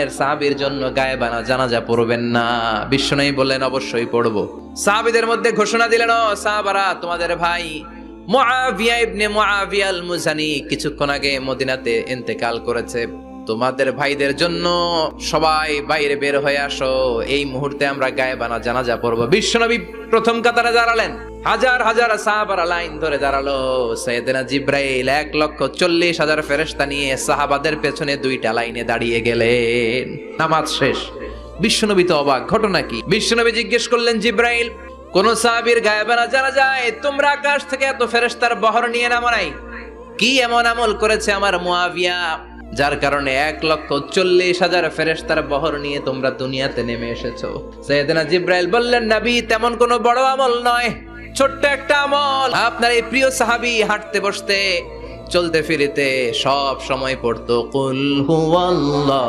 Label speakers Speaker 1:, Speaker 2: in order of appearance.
Speaker 1: সাহাবীর জন্য গায়েবানা জানাজা পড়বেন না? বিশ্বনবী বললেন অবশ্যই পড়ব। সাহাবীদের মধ্যে ঘোষণা দিলেন, ও সাহাবারা, তোমাদের ভাই মুআবিয়া ইবনে মুআবিয়া আল মুজানি কিছুক্ষণ আগে মদিনাতে ইন্তেকাল করেছে। তোমাদের ভাইদের জন্য সবাই বাইরে বের হয়ে আসো, এই মুহূর্তে আমরা গায়েবানা জানাজা পড়ব। বিশ্বনবী প্রথম কাতারে দাঁড়ালেন, হাজার হাজার সাহাবারা লাইন ধরে দাঁড়ালো। সাইয়েদনা জিব্রাইল 1,40,000 ফেরেশতা নিয়ে সাহাবাদের পেছনে দুইটা লাইনে দাঁড়িয়ে গেলেন। নামাজ শেষ, বিশ্বনবী তো অবাক, ঘটনা কি? বিশ্বনবী জিজ্ঞেস করলেন, জিব্রাইল, কোন সাহাবীর গায়েবানা জানা যায়? তোমরা আকাশ থেকে এত ফেরেশতার বহর নিয়ে নামো নাই? কি এমন আমল করেছে আমার মুআবিয়া যার কারণে 1,40,000 ফেরেশতার বহর নিয়ে তোমরা দুনিয়াতে নেমে এসেছো? সাইয়েদনা জিব্রাইল বললেন, নবী, তেমন কোনো বড় আমল নয়, ছোট্ট একটা আমল। আপনার এই প্রিয় সাহাবী হাঁটতে বসতে চলতে ফিরিতে সব সময় পড়তো কুল হুয়াল্লাহ।